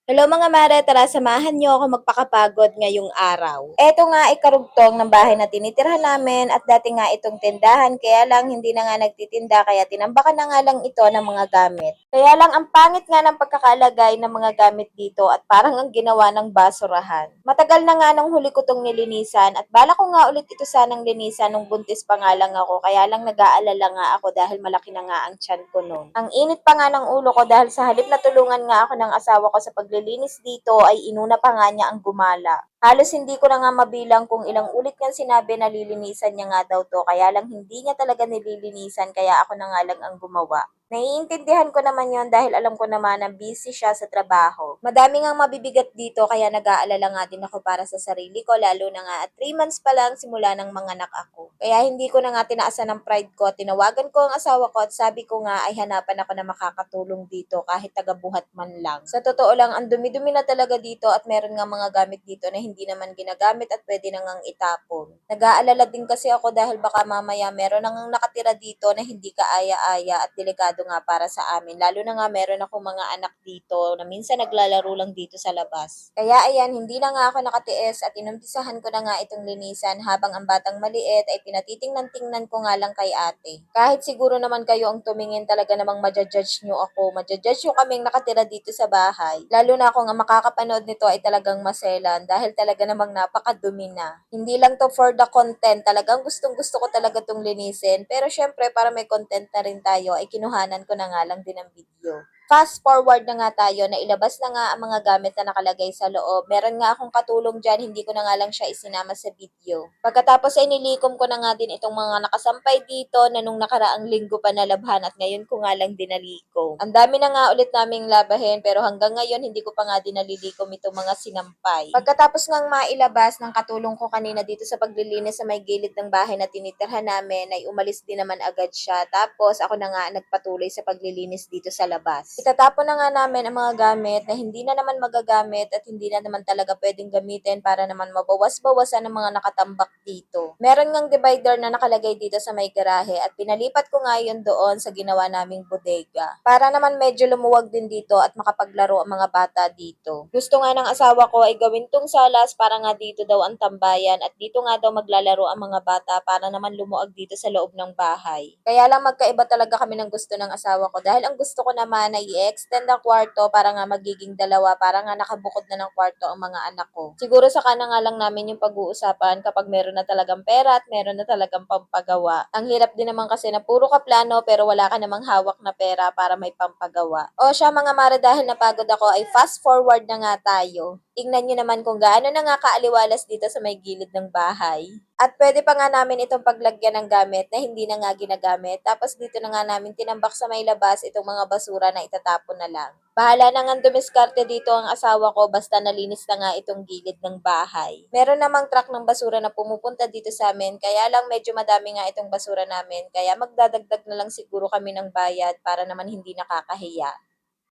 Hello mga mare, tara samahan niyo ako magpakapagod ngayong araw. Eto nga ay karugtong ng bahay na tinitirhan namin at dati nga itong tindahan kaya lang hindi na nga nagtitinda kaya tinambakan na nga lang ito ng mga gamit. Kaya lang ang pangit nga ng pagkakalagay ng mga gamit dito at parang ang ginawa ng basurahan. Matagal na nga nung huli ko tong nilinisan at bala ko nga ulit ito sanang linisan nung buntis pa nga lang ako kaya lang nag-aalala nga ako dahil malaki na nga ang tiyan ko noon. Ang init pa nga ng ulo ko dahil sa halip na tulungan nga ako ng asawa ko sa paglilinis dito ay inuna pa nga niya ang gumala. Halos hindi ko na nga mabilang kung ilang ulit niyang sinabi na lilinisan niya nga daw to kaya lang hindi niya talaga nililinisan kaya ako na nga lang ang gumawa. Naiintindihan ko naman yon dahil alam ko naman na busy siya sa trabaho. Madami ngang mabibigat dito kaya nag-aalala nga din ako para sa sarili ko lalo na nga at 3 months pa lang simula ng manganak ako. Kaya hindi ko na nga tinaasan ng pride ko. Tinawagan ko ang asawa ko at sabi ko nga ay hanapan ako na makakatulong dito kahit tagabuhat man lang. Sa totoo lang, ang dumi-dumi na talaga dito at meron nga mga gamit dito na hindi naman ginagamit at pwede na ngang itapon. Nag-aalala din kasi ako dahil baka mamaya meron na ngang nakatira dito na hindi kaaya-aya at delikado nga para sa amin. Lalo na nga meron akong mga anak dito na minsan naglalaro lang dito sa labas. Kaya ayan, hindi na nga ako nakatiis at inumpisahan ko na nga itong linisan habang ang batang maliit ay pinatitingnan-tingnan ko nga lang kay ate. Kahit siguro naman kayo ang tumingin talaga namang madjudge nyo ako, madjudge nyo kaming nakatira dito sa bahay. Lalo na kung ang makakapanood nito ay talagang maselan dahil talaga namang napakadumi na. Hindi lang to for the content, talagang gustong gusto ko talaga tong linisin. Pero syempre para may content na rin tayo ay kinuhanan ko na nga lang din ang video. Fast forward na nga tayo na ilabas na nga ang mga gamit na nakalagay sa loob. Meron nga akong katulong dyan, hindi ko na nga lang siya isinama sa video. Pagkatapos ay nilikom ko na nga din itong mga nakasampay dito na nung nakaraang linggo pa nalabhan at ngayon ko nga lang dinalikom. Ang dami na nga ulit naming labahin pero hanggang ngayon hindi ko pa nga dinalilikom itong mga sinampay. Pagkatapos ngang mailabas ng katulong ko kanina dito sa paglilinis sa may gilid ng bahay na tinitirhan namin ay umalis din naman agad siya. Tapos ako na nga nagpatuloy sa paglilinis dito sa labas. Itatapon na nga namin ang mga gamit na hindi na naman magagamit at hindi na naman talaga pwedeng gamitin para naman mabawas-bawasan ng mga nakatambak dito. Meron ngang divider na nakalagay dito sa may garahe at pinalipat ko nga yun doon sa ginawa naming bodega. Para naman medyo lumuwag din dito at makapaglaro ang mga bata dito. Gusto nga ng asawa ko ay gawin tong salas para nga dito daw ang tambayan at dito nga daw maglalaro ang mga bata para naman lumuwag dito sa loob ng bahay. Kaya lang magkaiba talaga kami ng gusto ng asawa ko dahil ang gusto ko naman ay i-extend ang kwarto para nga magiging dalawa, para nga nakabukod na ng kwarto ang mga anak ko. Siguro saka na nga lang namin yung pag-uusapan kapag meron na talagang pera at meron na talagang pampagawa. Ang hirap din naman kasi na puro ka plano pero wala ka namang hawak na pera para may pampagawa. O siya mga mare, dahil napagod ako ay fast forward na nga tayo. Tingnan nyo naman kung gaano na nga kaaliwalas dito sa may gilid ng bahay. At pwede pa nga namin itong paglagyan ng gamit na hindi na nga ginagamit. Tapos dito na nga namin tinambak sa may labas itong mga basura na itatapon na lang. Bahala na nga dumiskarte dito ang asawa ko basta nalinis na nga itong gilid ng bahay. Meron namang truck ng basura na pumupunta dito sa amin kaya lang medyo madami nga itong basura namin kaya magdadagdag na lang siguro kami ng bayad para naman hindi nakakahiya.